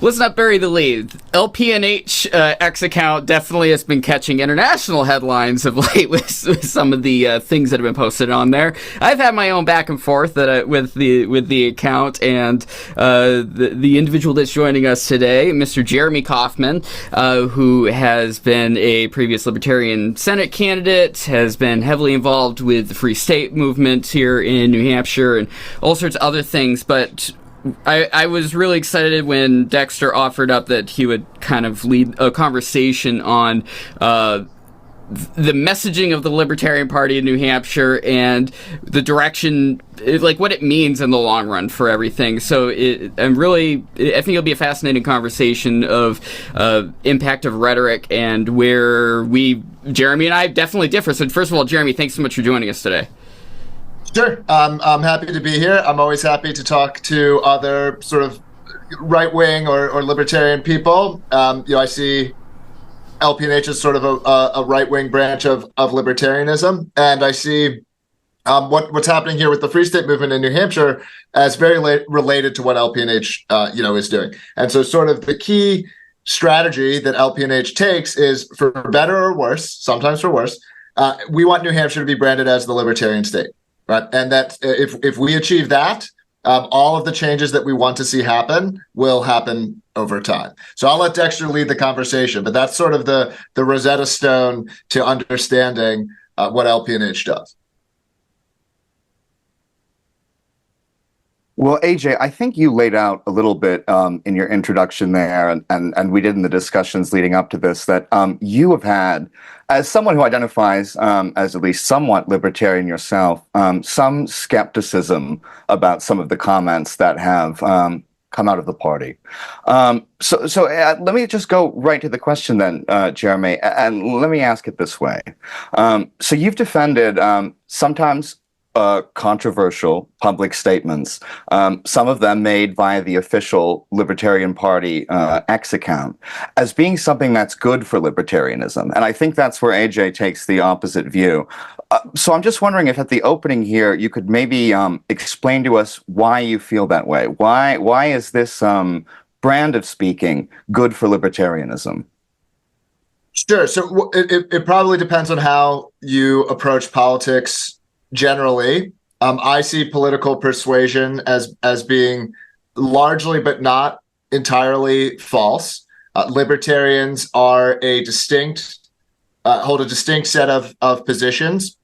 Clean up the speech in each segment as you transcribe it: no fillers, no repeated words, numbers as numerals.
Let's not bury the lead. LPNH X account definitely has been catching international headlines of late with some of the things that have been posted on there. I've had my own back and forth with the account, and the individual that's joining us today, Mr. Jeremy Kauffman, who has been a previous Libertarian Senate candidate, has been heavily involved with the Free State movement here in New Hampshire and all sorts of other things, but I was really excited when Dexter offered up that he would kind of lead a conversation on the messaging of the Libertarian Party in New Hampshire and the direction, like what it means in the long run for everything. So I think it'll be a fascinating conversation of impact of rhetoric and where Jeremy and I definitely differ. So first of all, Jeremy, thanks so much for joining us today. Sure. I'm happy to be here. I'm always happy to talk to other sort of right-wing or libertarian people. I see LPNH as sort of a right-wing branch of libertarianism, and I see what's happening here with the Free State movement in New Hampshire as very related to what LPNH is doing. And so sort of the key strategy that LPNH takes is, for better or worse, sometimes for worse, we want New Hampshire to be branded as the libertarian state. Right, and that if we achieve that, all of the changes that we want to see happen will happen over time. So I'll let Dexter lead the conversation, but that's sort of the Rosetta Stone to understanding what LPNH does. Well, AJ, I think you laid out a little bit in your introduction there, and we did in the discussions leading up to this, that you have had, as someone who identifies as at least somewhat libertarian yourself, some skepticism about some of the comments that have come out of the party. So let me just go right to the question then, Jeremy, and let me ask it this way. So you've defended sometimes controversial public statements, some of them made via the official Libertarian Party X account, as being something that's good for libertarianism. And I think that's where AJ takes the opposite view. So I'm just wondering if at the opening here, you could maybe explain to us why you feel that way. Why is this brand of speaking good for libertarianism? Sure. So it probably depends on how you approach politics. Generally, I see political persuasion as being largely, but not entirely, false. Libertarians are hold a distinct set of positions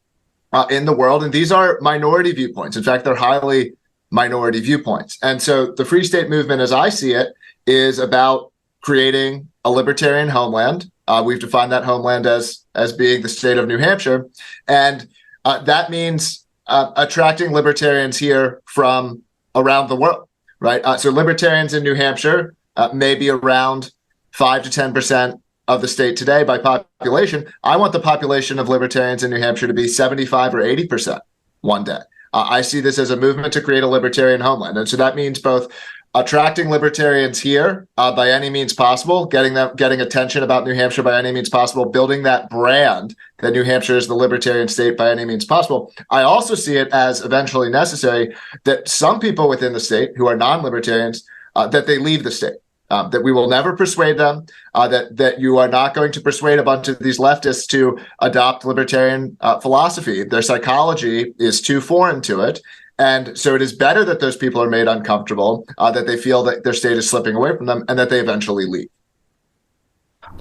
in the world, and these are minority viewpoints. In fact, they're highly minority viewpoints. And so the Free State movement, as I see it, is about creating a libertarian homeland. We've defined that homeland as being the state of New Hampshire, and that means attracting libertarians here from around the world, right? So libertarians in New Hampshire may be around 5 to 10% of the state today by population. I want the population of libertarians in New Hampshire to be 75 or 80% one day. I see this as a movement to create a libertarian homeland. And so that means both attracting libertarians here by any means possible, getting attention about New Hampshire by any means possible, building that brand that New Hampshire is the libertarian state by any means possible. I also see it as eventually necessary that some people within the state who are non-libertarians, that they leave the state, that we will never persuade them, that you are not going to persuade a bunch of these leftists to adopt libertarian philosophy. Their psychology is too foreign to it. And so it is better that those people are made uncomfortable, that they feel that their state is slipping away from them, and that they eventually leave.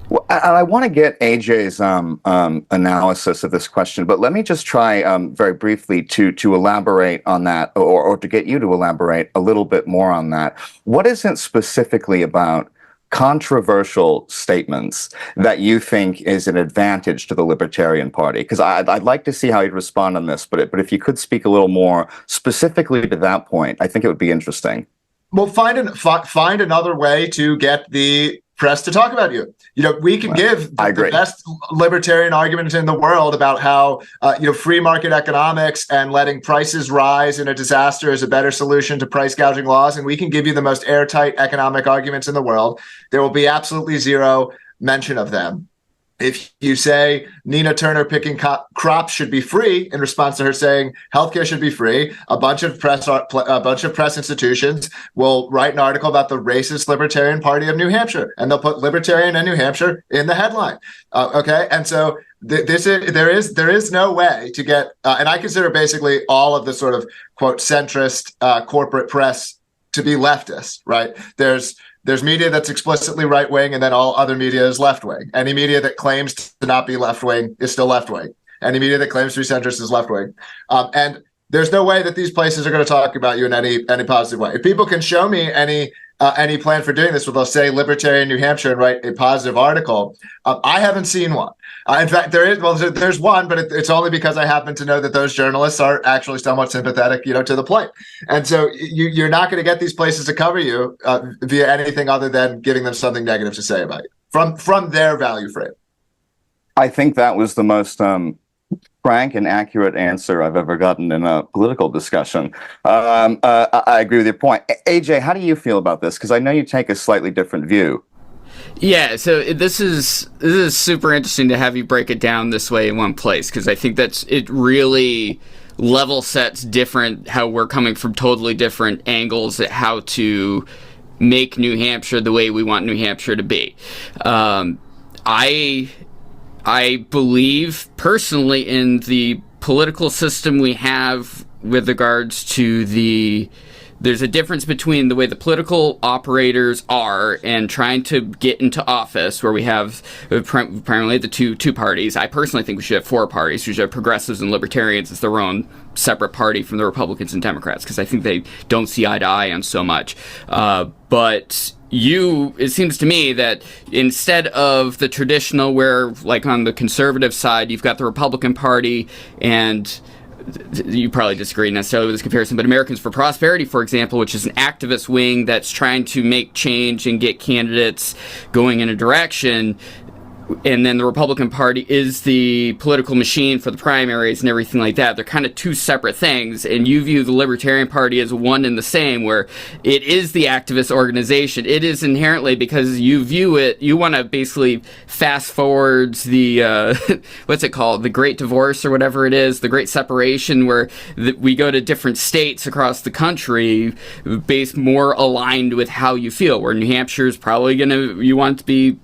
Well, I want to get AJ's analysis of this question, but let me just try very briefly to elaborate on that, or to get you to elaborate a little bit more on that. What is it specifically about controversial statements that you think is an advantage to the Libertarian Party? Because I'd like to see how you'd respond on this, but if you could speak a little more specifically to that point, I think it would be interesting. Well, find another way to get the press to talk about you. We can give the best libertarian argument in the world about how free market economics and letting prices rise in a disaster is a better solution to price gouging laws, and we can give you the most airtight economic arguments in the world. There will be absolutely zero mention of them If you say Nina Turner picking crops should be free in response to her saying healthcare should be free, a bunch of press institutions will write an article about the racist Libertarian Party of New Hampshire, and they'll put Libertarian and New Hampshire in the headline. Okay, and so there is no way to get, and I consider basically all of the sort of quote centrist corporate press to be leftist, right? There's media that's explicitly right wing, and then all other media is left wing. Any media that claims to not be left wing is still left wing. Any media that claims to be centrist is left wing. And there's no way that these places are going to talk about you in any positive way. If people can show me any plan for doing this, where they'll say Libertarian New Hampshire and write a positive article, I haven't seen one. In fact, there's one, but it's only because I happen to know that those journalists are actually somewhat sympathetic, to the plight. And so you're not going to get these places to cover you via anything other than giving them something negative to say about you from their value frame. I think that was the most frank and accurate answer I've ever gotten in a political discussion. I agree with your point. AJ, how do you feel about this? Because I know you take a slightly different view. Yeah, so this is super interesting to have you break it down this way in one place, because I think it really level sets different, how we're coming from totally different angles at how to make New Hampshire the way we want New Hampshire to be. I believe personally in the political system we have with regards to there's a difference between the way the political operators are and trying to get into office, where we have primarily the two parties. I personally think we should have four parties. We should have progressives and libertarians as their own separate party from the Republicans and Democrats, because I think they don't see eye to eye on so much. But it seems to me that instead of the traditional, where like on the conservative side, you've got the Republican Party, and you probably disagree necessarily with this comparison, but Americans for Prosperity, for example, which is an activist wing that's trying to make change and get candidates going in a direction. And then the Republican Party is the political machine for the primaries and everything like that. They're kind of two separate things, and you view the Libertarian Party as one and the same, where it is the activist organization. It is inherently, because you view it, you want to basically fast forward the, what's it called, the Great Divorce or whatever it is, the Great Separation, where we go to different states across the country based more aligned with how you feel, where New Hampshire is probably you want to be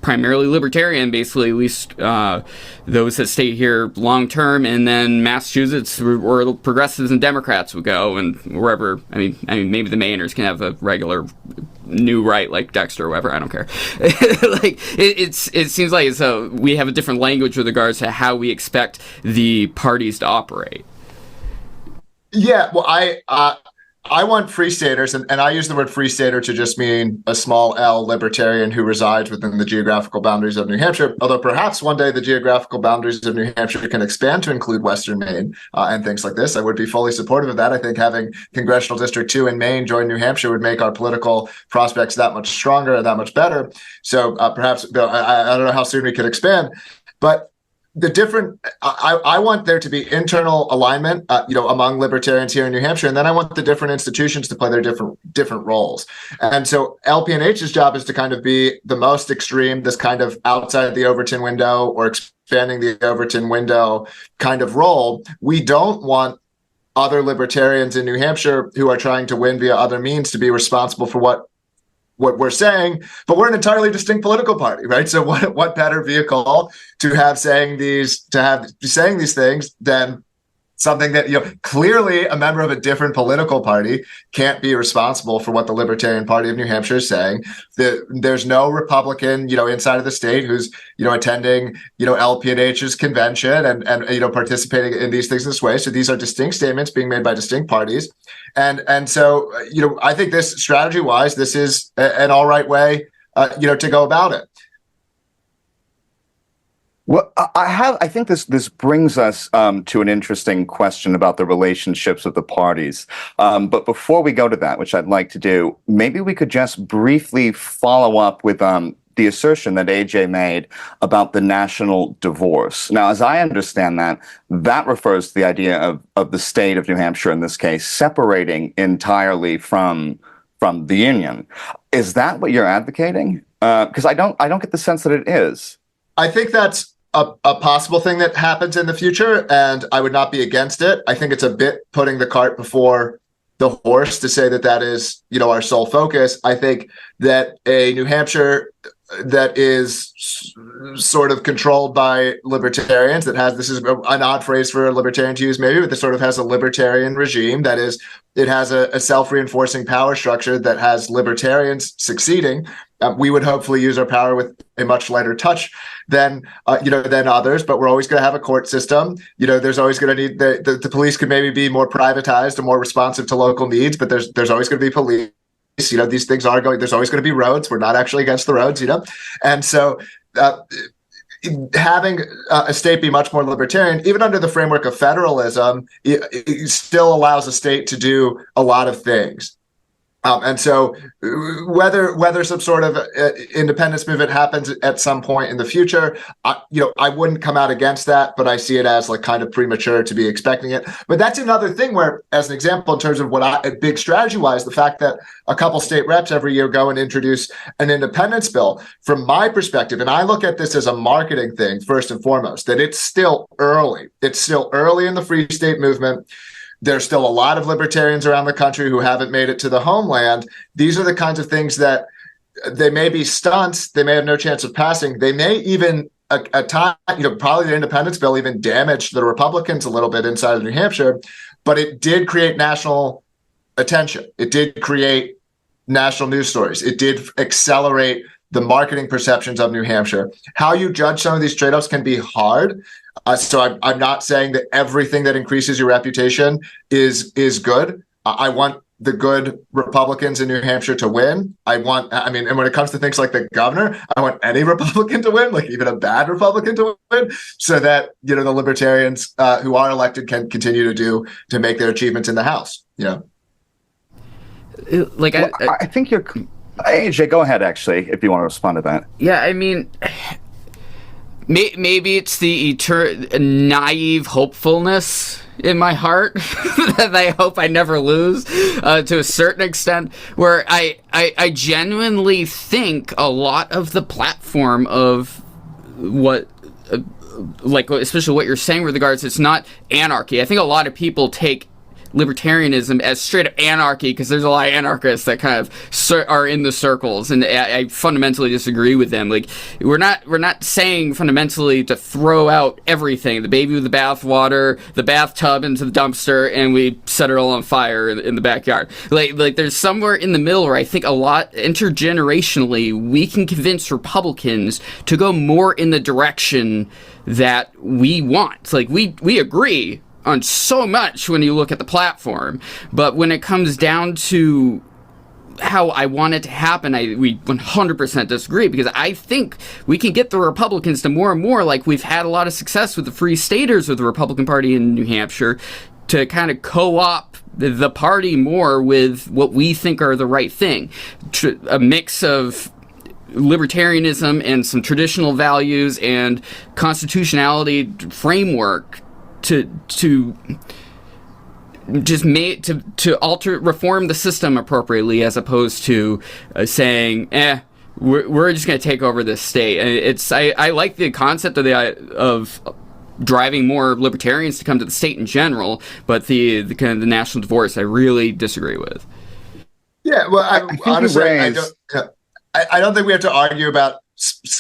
primarily libertarian, basically, at least those that stay here long term, and then Massachusetts, where progressives and Democrats would go, and wherever. I mean, maybe the Mainers can have a regular new right like Dexter or whatever. I don't care. Like it seems like so we have a different language with regards to how we expect the parties to operate. Yeah, well, I want free staters, and I use the word free stater to just mean a small L libertarian who resides within the geographical boundaries of New Hampshire, although perhaps one day the geographical boundaries of New Hampshire can expand to include Western Maine and things like this. I would be fully supportive of that. I think having Congressional District 2 in Maine join New Hampshire would make our political prospects that much stronger and that much better. So perhaps, I don't know how soon we could expand, but I want there to be internal alignment, among libertarians here in New Hampshire, and then I want the different institutions to play their different roles. And so LPNH's job is to kind of be the most extreme, this kind of outside the Overton window or expanding the Overton window kind of role. We don't want other libertarians in New Hampshire who are trying to win via other means to be responsible for what we're saying, but we're an entirely distinct political party, right? So what better vehicle to have saying these things than something that, clearly a member of a different political party can't be responsible for what the Libertarian Party of New Hampshire is saying. There's no Republican, inside of the state who's, attending, LPNH's convention and participating in these things this way. So these are distinct statements being made by distinct parties. And so, I think this strategy-wise, this is an all right way, to go about it. Well, I think this brings us to an interesting question about the relationships of the parties. But before we go to that, which I'd like to do, maybe we could just briefly follow up with the assertion that AJ made about the national divorce. Now, as I understand that refers to the idea of the state of New Hampshire, in this case, separating entirely from the Union. Is that what you're advocating? Because I don't get the sense that it is. I think that's a possible thing that happens in the future, and I would not be against it. I think it's a bit putting the cart before the horse to say that that is, our sole focus. I think that a New Hampshire that is sort of controlled by libertarians, this is an odd phrase for a libertarian to use maybe, but this sort of has a libertarian regime. That is, it has a self-reinforcing power structure that has libertarians succeeding. We would hopefully use our power with a much lighter touch than others, but we're always going to have a court system. There's always going to need the police could maybe be more privatized and more responsive to local needs, but there's always going to be police. These things are going, there's always going to be roads. We're not actually against the roads, And so having a state be much more libertarian, even under the framework of federalism, it still allows a state to do a lot of things. And so whether some sort of independence movement happens at some point in the future, I wouldn't come out against that, but I see it as like kind of premature to be expecting it. But that's another thing where, as an example, in terms of big strategy wise, the fact that a couple state reps every year go and introduce an independence bill, from my perspective, and I look at this as a marketing thing first and foremost, that it's still early. It's still early in the free state movement. There's still a lot of libertarians around the country who haven't made it to the homeland. These are the kinds of things that they may be stunts. They may have no chance of passing. They may even, at time, probably the independence bill even damaged the Republicans a little bit inside of New Hampshire, but it did create national attention. It did create national news stories. It did accelerate the marketing perceptions of New Hampshire. How you judge some of these trade-offs can be hard. So I'm not saying that everything that increases your reputation is good. I want the good Republicans in New Hampshire to win. And when it comes to things like the governor, I want any Republican to win, like even a bad Republican to win, so that, the libertarians who are elected can continue to make their achievements in the House, I think you're... AJ, go ahead, actually, if you want to respond to that. Yeah, I mean... Maybe it's the naive hopefulness in my heart that I hope I never lose to a certain extent, where I genuinely think a lot of the platform of what, especially what you're saying with regards, it's not anarchy. I think a lot of people take libertarianism as straight up anarchy because there's a lot of anarchists that kind of are in the circles, and I fundamentally disagree with them. Like, we're not saying fundamentally to throw out everything, the baby with the bathwater, the bathtub into the dumpster, and we set it all on fire in the backyard. Like there's somewhere in the middle where I think a lot intergenerationally we can convince Republicans to go more in the direction that we want. Like, we agree on so much when you look at the platform, but when it comes down to how I want it to happen, we 100% disagree, because I think we can get the Republicans to more and more, like we've had a lot of success with the Free Staters of the Republican Party in New Hampshire, to kind of co-op the party more with what we think are the right thing. A mix of libertarianism and some traditional values and constitutionality framework to reform the system appropriately, as opposed to saying, we're just going to take over this state. I like the concept of driving more libertarians to come to the state in general, but the kind of the national divorce I really disagree with. Yeah, well, honestly, I don't think we have to argue about.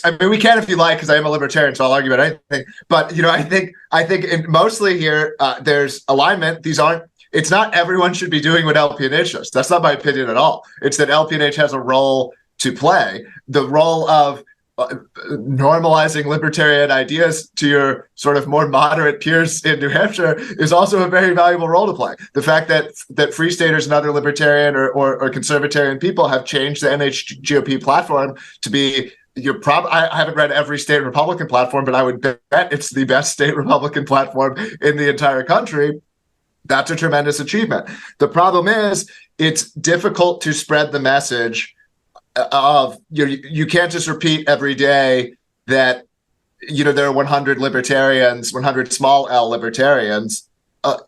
I mean, we can if you like, because I am a libertarian, so I'll argue about anything. But I think mostly here there's alignment. It's not everyone should be doing what LPNH does. That's not my opinion at all. It's that LPNH has a role to play. The role of normalizing libertarian ideas to your sort of more moderate peers in New Hampshire is also a very valuable role to play. The fact that Free Staters and other libertarian or conservatarian people have changed the NHGOP platform to be. I haven't read every state Republican platform, but I would bet it's the best state Republican platform in the entire country. That's a tremendous achievement. The problem is it's difficult to spread the message of, you can't just repeat every day that, there are 100 libertarians, 100 small L libertarians,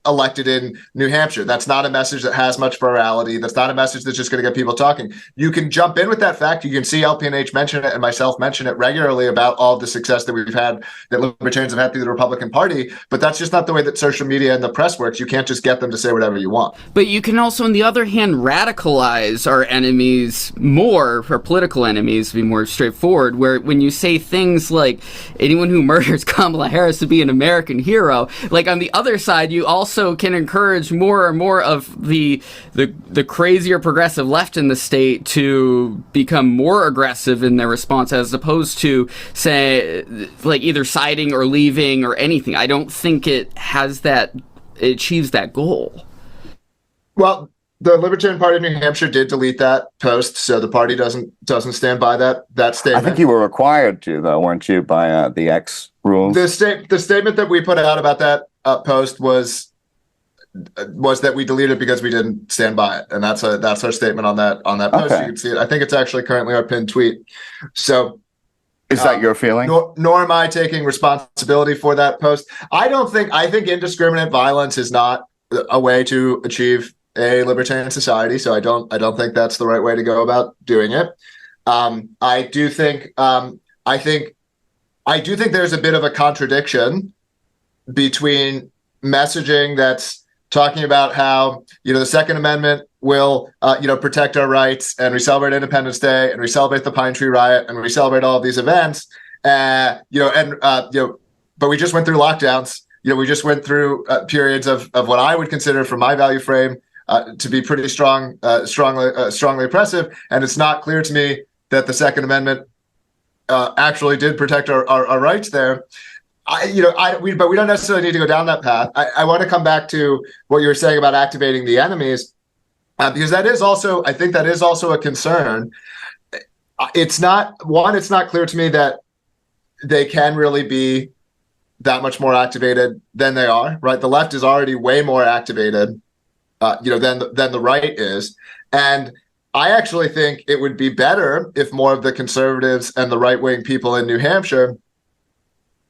elected in New Hampshire. That's not a message that has much virality. That's not a message that's just going to get people talking. You can jump in with that fact. You can see LPNH mention it and myself mention it regularly about all the success that we've had, that libertarians have had through the Republican Party. But that's just not the way that social media and the press works. You can't just get them to say whatever you want. But you can also, on the other hand, radicalize our enemies more, our political enemies, to be more straightforward, where when you say things like anyone who murders Kamala Harris to be an American hero, like on the other side, you also can encourage more and more of the crazier progressive left in the state to become more aggressive in their response, as opposed to, say, like either siding or leaving or anything. I don't think it achieves that goal. Well, the Libertarian Party of New Hampshire did delete that post, so the party doesn't stand by that statement. I think you were required to, though, weren't you, by the X rules? The statement that we put out about that post was that we deleted because we didn't stand by it, and that's our statement on that post. Okay. You can see it. I think it's actually currently our pinned tweet. So, is that your feeling? Nor am I taking responsibility for that post. I think indiscriminate violence is not a way to achieve a libertarian society. So I don't think that's the right way to go about doing it. I do think there's a bit of a contradiction between messaging that's talking about how, the Second Amendment will, protect our rights, and we celebrate Independence Day, and we celebrate the Pine Tree Riot, and we celebrate all of these events, but we just went through lockdowns. We just went through periods of what I would consider, from my value frame, to be pretty strongly oppressive, and it's not clear to me that the Second Amendment actually did protect our rights there. But we don't necessarily need to go down that path. I want to come back to what you were saying about activating the enemies, because I think that is also a concern. It's not clear to me that they can really be that much more activated than they are. Right, the left is already way more activated, than the right is, and I actually think it would be better if more of the conservatives and the right-wing people in New Hampshire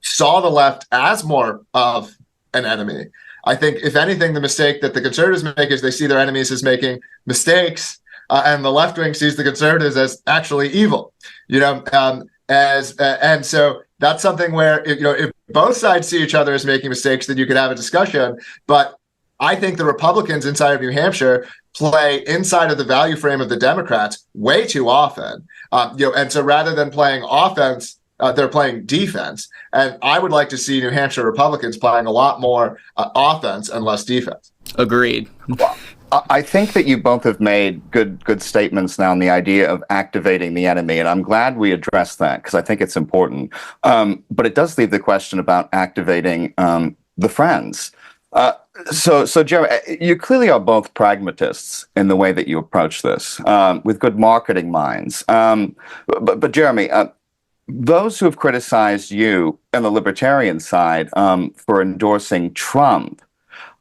saw the left as more of an enemy. I think, if anything, the mistake that the conservatives make is they see their enemies as making mistakes, and the left wing sees the conservatives as actually evil. And so that's something where if both sides see each other as making mistakes, then you could have a discussion. But I think the Republicans inside of New Hampshire play inside of the value frame of the Democrats way too often. And so rather than playing offense, they're playing defense. And I would like to see New Hampshire Republicans playing a lot more offense and less defense. Agreed. Well, I think that you both have made good statements now on the idea of activating the enemy, and I'm glad we addressed that, because I think it's important. But it does leave the question about activating the friends. So Jeremy, you clearly are both pragmatists in the way that you approach this, with good marketing minds. But Jeremy, those who have criticized you and the libertarian side for endorsing Trump,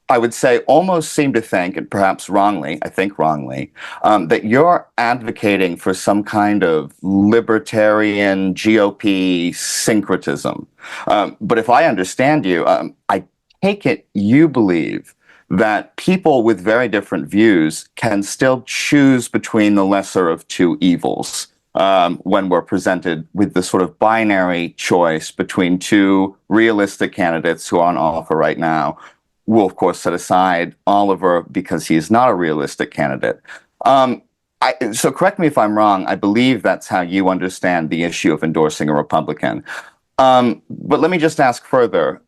I would say, almost seem to think, and perhaps wrongly, that you're advocating for some kind of libertarian GOP syncretism. But if I understand you, I take it you believe that people with very different views can still choose between the lesser of two evils when we're presented with the sort of binary choice between two realistic candidates who are on offer right now. We'll, of course, set aside Oliver because he's not a realistic candidate. So correct me if I'm wrong. I believe that's how you understand the issue of endorsing a Republican. But let me just ask further.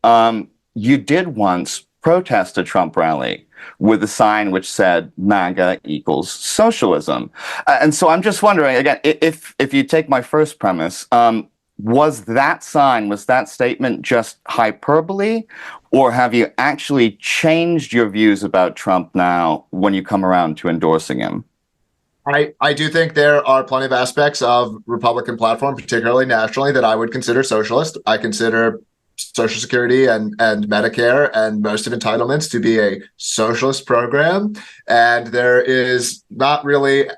You did once protest a Trump rally with a sign which said MAGA equals socialism. And so I'm just wondering, again, if you take my first premise, was that statement just hyperbole, or have you actually changed your views about Trump now when you come around to endorsing him? I do think there are plenty of aspects of Republican platform, particularly nationally, that I would consider socialist. I consider Social Security and Medicare and most of entitlements to be a socialist program. And there is not really,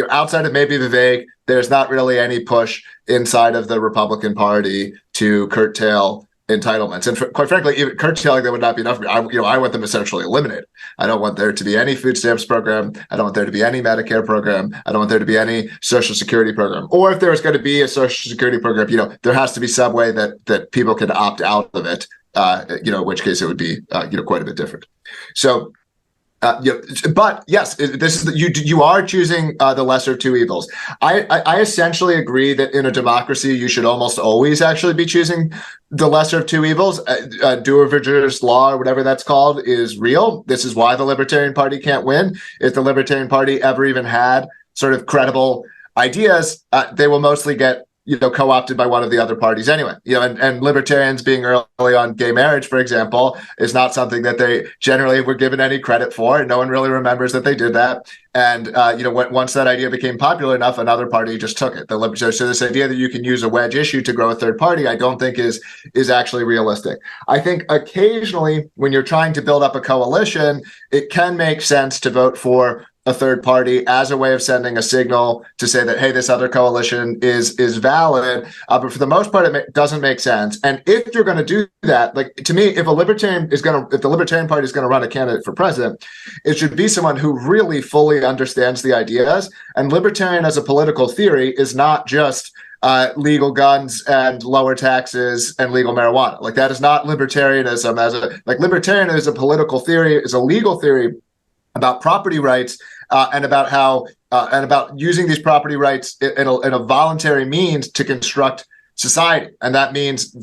outside of maybe Vivek, there's not really any push inside of the Republican Party to curtail entitlements. And quite frankly, even curtailing them would not be enough. I want them essentially eliminated. I don't want there to be any food stamps program. I don't want there to be any Medicare program. I don't want there to be any Social Security program. Or if there is going to be a Social Security program, there has to be some way that people can opt out of it. In which case it would be quite a bit different. So. But yes, this is you are choosing the lesser of two evils. I essentially agree that in a democracy you should almost always actually be choosing the lesser of two evils. Duverger's law, or whatever that's called, is real. This is why the Libertarian Party can't win. If the Libertarian Party ever even had sort of credible ideas, they will mostly get co-opted by one of the other parties anyway. And libertarians being early on gay marriage, for example, is not something that they generally were given any credit for. And no one really remembers that they did that. And once that idea became popular enough, another party just took it. So this idea that you can use a wedge issue to grow a third party, I don't think is actually realistic. I think occasionally when you're trying to build up a coalition, it can make sense to vote for a third party as a way of sending a signal to say that, hey, this other coalition is valid. But for the most part, it doesn't make sense. And if you're going to do that, like, to me, if the Libertarian Party is going to run a candidate for president, it should be someone who really fully understands the ideas. And libertarian as a political theory is not just legal guns and lower taxes and legal marijuana. Like, that is not libertarianism. Libertarian is a political theory, is a legal theory about property rights and about how and about using these property rights in a voluntary means to construct society. And that means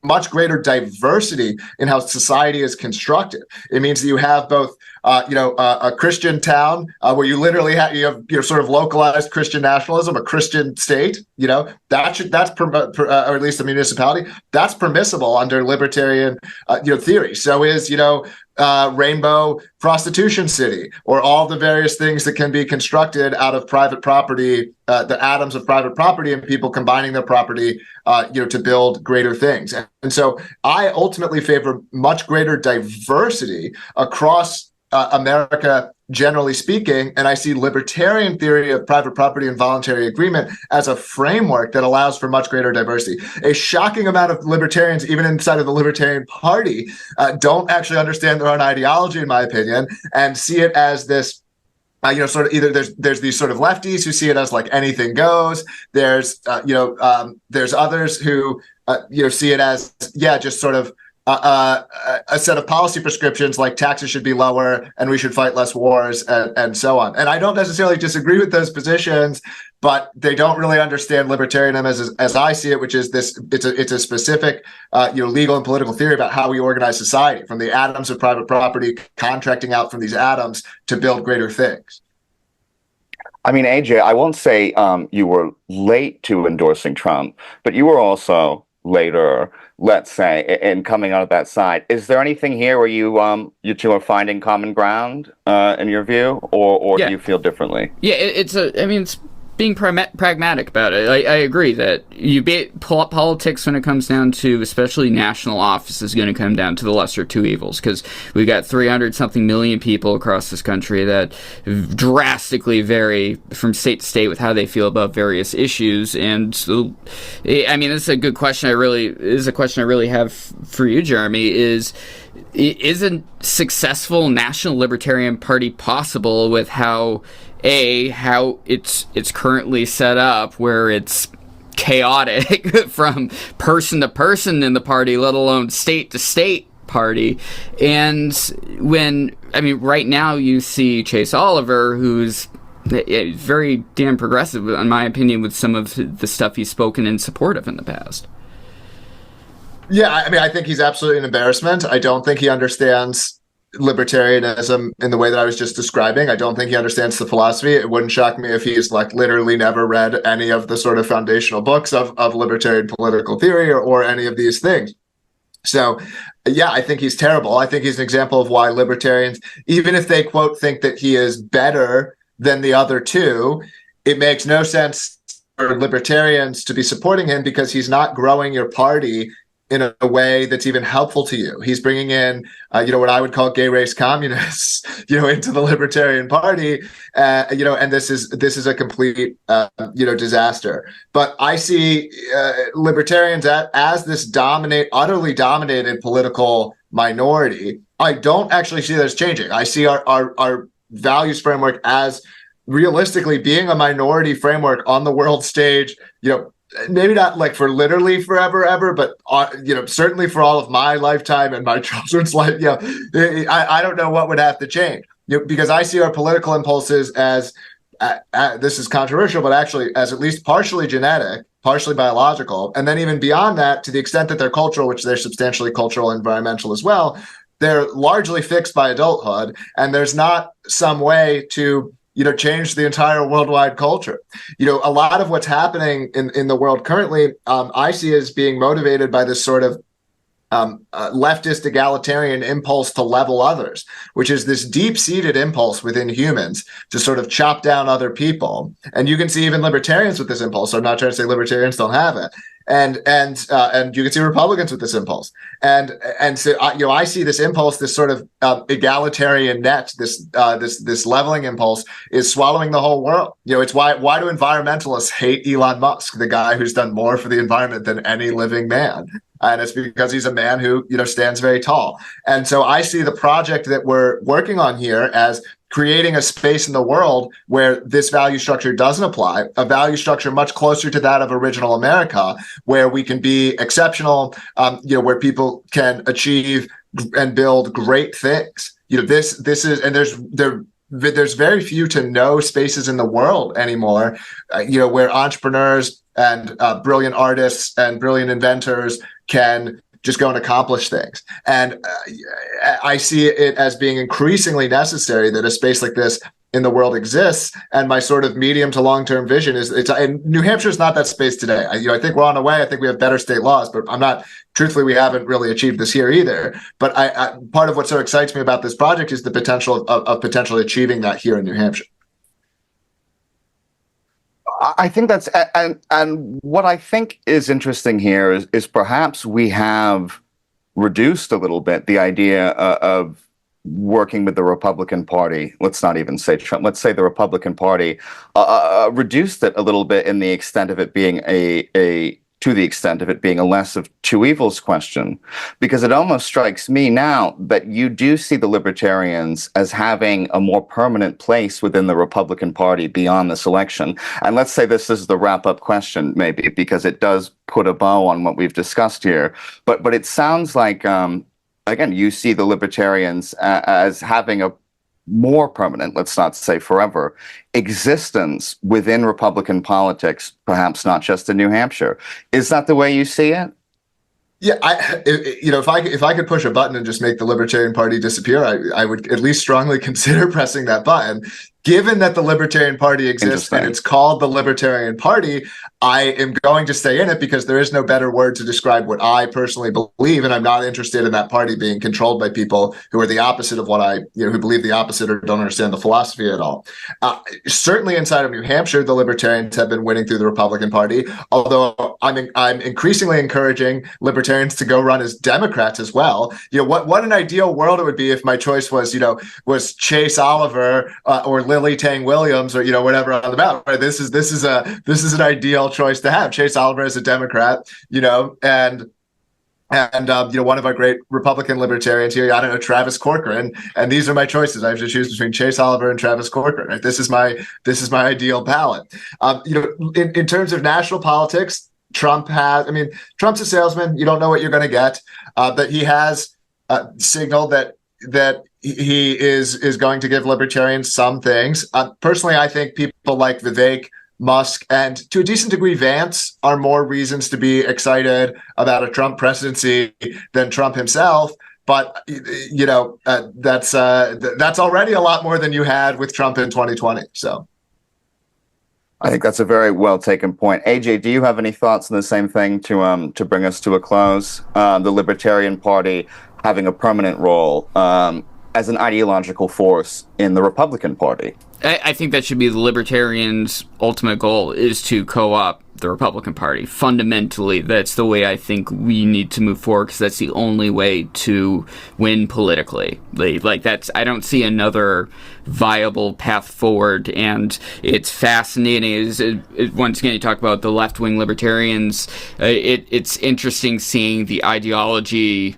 much greater diversity in how society is constructed. It means that you have both a Christian town where you literally have your sort of localized Christian nationalism, a Christian state, or at least a municipality, that's permissible under libertarian theory. So is Rainbow Prostitution City, or all the various things that can be constructed out of private property, the atoms of private property, and people combining their property, to build greater things. And so I ultimately favor much greater diversity across America, generally speaking, and I see libertarian theory of private property and voluntary agreement as a framework that allows for much greater diversity. A shocking amount of libertarians, even inside of the Libertarian Party, don't actually understand their own ideology, in my opinion, and see it as this sort of either there's these sort of lefties who see it as like anything goes. There's others who see it as just sort of a set of policy prescriptions, like taxes should be lower and we should fight less wars and so on. And I don't necessarily disagree with those positions, but they don't really understand libertarianism as I see it, which is this. It's a specific legal and political theory about how we organize society, from the atoms of private property, contracting out from these atoms to build greater things. I mean, AJ, I won't say you were late to endorsing Trump, but you were also later, let's say, in coming out of that side. Is there anything here where you two are finding common ground in your view, or do you feel differently? Yeah, it's being pragmatic about it. I agree that politics, when it comes down to especially national office, is going to come down to the lesser of two evils, because we've got 300-something million people across this country that drastically vary from state to state with how they feel about various issues. And so, I mean, this is a good question. I really have for you, Jeremy. Is a successful national libertarian party possible with how it's currently set up, where it's chaotic from person to person in the party, let alone state to state party? And right now you see Chase Oliver, who's very damn progressive, in my opinion, with some of the stuff he's spoken in support of in the past. Yeah, I think he's absolutely an embarrassment. I don't think he understands libertarianism in the way that I was just describing. I don't think he understands the philosophy. It wouldn't shock me if he's literally never read any of the sort of foundational books of libertarian political theory or any of these things. So, yeah, I think he's terrible. I think he's an example of why libertarians, even if they, quote, think that he is better than the other two, it makes no sense for libertarians to be supporting him, because he's not growing your party in a way that's even helpful to you. He's bringing in, what I would call gay race communists, into the Libertarian Party, and this is a complete, disaster. But I see libertarians as this utterly dominated political minority. I don't actually see this changing. I see our values framework as realistically being a minority framework on the world stage, maybe not like for literally forever ever, but certainly for all of my lifetime and my children's life. I don't know what would have to change, because I see our political impulses as this is controversial, but actually as at least partially genetic, partially biological, and then even beyond that, to the extent that they're cultural, which they're substantially cultural and environmental as well, they're largely fixed by adulthood, and there's not some way to change the entire worldwide culture. A lot of what's happening in the world currently, I see as being motivated by this sort of leftist egalitarian impulse to level others, which is this deep-seated impulse within humans to sort of chop down other people. And you can see even libertarians with this impulse. So I'm not trying to say libertarians don't have it. And you can see Republicans with this impulse, and so I see this impulse, this sort of egalitarian net, this leveling impulse is swallowing the whole world. It's why do environmentalists hate Elon Musk, the guy who's done more for the environment than any living man? And it's because he's a man who stands very tall. And so I see the project that we're working on here as creating a space in the world where this value structure doesn't apply, a value structure much closer to that of original America, where we can be exceptional, where people can achieve and build great things. This is, and there's very few to no spaces in the world anymore, where entrepreneurs and brilliant artists and brilliant inventors can just go and accomplish things. And I see it as being increasingly necessary that a space like this in the world exists. And my sort of medium to long-term vision is, and New Hampshire is not that space today. I think we're on the way. I think we have better state laws, but truthfully, we haven't really achieved this here either. But part of what so excites me about this project is the potential of potentially achieving that here in New Hampshire. I think that's, and what I think is interesting here is perhaps we have reduced a little bit the idea of working with the Republican Party. Let's not even say Trump. Let's say the Republican Party reduced it a little bit in the extent of it being to the extent of it being a less of two evils question, because it almost strikes me now that you do see the libertarians as having a more permanent place within the Republican Party beyond this election. And let's say this is the wrap-up question, maybe, because it does put a bow on what we've discussed here. But it sounds like, again, you see the libertarians as having a more permanent, let's not say forever, existence within Republican politics, perhaps not just in New Hampshire. Is that the way you see it? Yeah, if I could push a button and just make the Libertarian Party disappear, I would at least strongly consider pressing that button. Given that the Libertarian Party exists and it's called the Libertarian Party, I am going to stay in it because there is no better word to describe what I personally believe, and I'm not interested in that party being controlled by people who are the opposite of what who believe the opposite or don't understand the philosophy at all. Certainly inside of New Hampshire, the Libertarians have been winning through the Republican Party, although I'm increasingly encouraging Libertarians to go run as Democrats as well. What an ideal world it would be if my choice was Chase Oliver or Lily Tang Williams or whatever on the ballot. Right? This is an ideal choice to have. Chase Oliver as a Democrat, and one of our great Republican libertarians here, I don't know, Travis Corcoran, and these are my choices. I have to choose between Chase Oliver and Travis Corcoran. Right? This is my ideal ballot. In terms of national politics, Trump's a salesman. You don't know what you're going to get, but he has signaled that he is going to give libertarians some things. Personally, I think people like Vivek, Musk, and to a decent degree Vance are more reasons to be excited about a Trump presidency than Trump himself. But that's already a lot more than you had with Trump in 2020. So I think that's a very well taken point. AJ, do you have any thoughts on the same thing to bring us to a close? The Libertarian Party having a permanent role as an ideological force in the Republican Party. I think that should be the Libertarians' ultimate goal, is to co-opt the Republican Party. Fundamentally, that's the way I think we need to move forward, because that's the only way to win politically. Like that's, I don't see another viable path forward, and it's fascinating. Once again, you talk about the left-wing libertarians. It's interesting seeing the ideology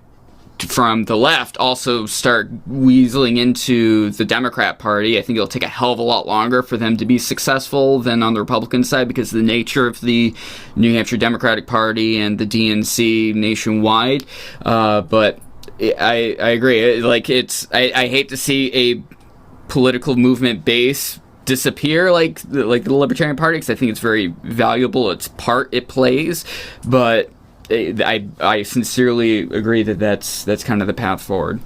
from the left also start weaseling into the Democrat Party. I think it'll take a hell of a lot longer for them to be successful than on the Republican side, because of the nature of the New Hampshire Democratic Party and the DNC nationwide. But I agree. Like, I hate to see a political movement base disappear like the Libertarian Party, because I think it's very valuable. Its part it plays, but I sincerely agree that that's kind of the path forward.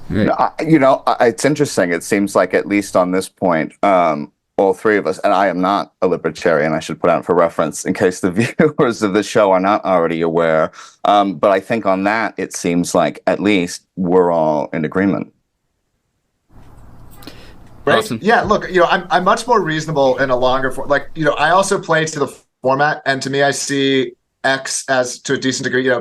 Right. It's interesting. It seems like, at least on this point, all three of us, and I am not a libertarian, I should put out for reference in case the viewers of the show are not already aware. But I think on that, it seems like at least we're all in agreement. Right. Awesome. Yeah. Look, I'm much more reasonable in a longer form. Like, I also play to the format, and to me, I see X as, to a decent degree,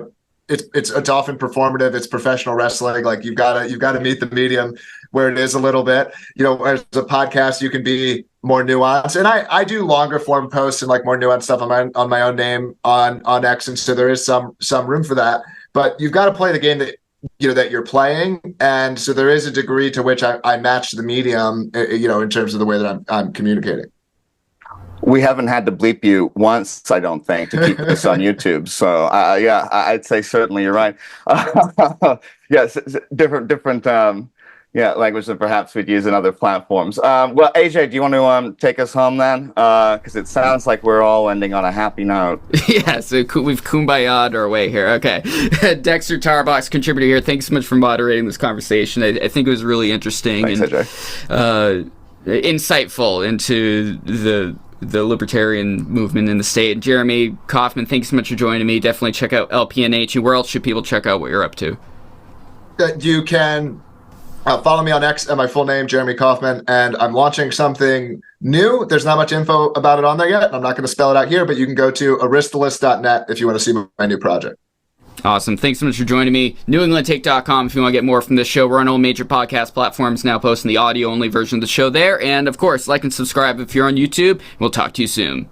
it's often performative. It's professional wrestling. Like, you've got to meet the medium where it is a little bit. As a podcast, you can be more nuanced, and I do longer form posts and like more nuanced stuff on my own name on X, and so there is some room for that. But you've got to play the game that you're playing, and so there is a degree to which I match the medium, in terms of the way that I'm communicating. We haven't had to bleep you once, I don't think, to keep this on YouTube. So, I'd say certainly you're right. Yes, different language that perhaps we'd use in other platforms. Well, AJ, do you want to take us home then? Because it sounds like we're all ending on a happy note. Yeah, so we've kumbaya'd our way here. Okay. Dexter Tarbox, contributor here. Thanks so much for moderating this conversation. I think it was really interesting. Thanks, and insightful into the libertarian movement in the state. Jeremy Kaufman, thanks so much for joining me. Definitely check out LPNH. And where else should people check out what you're up to? You can follow me on X at my full name, Jeremy Kaufman, and I'm launching something new. There's not much info about it on there yet. I'm not going to spell it out here, but you can go to aristalist.net if you want to see my new project. Awesome. Thanks so much for joining me. NewEnglandTake.com if you want to get more from this show. We're on all major podcast platforms now, posting the audio-only version of the show there. And, of course, like and subscribe if you're on YouTube. We'll talk to you soon.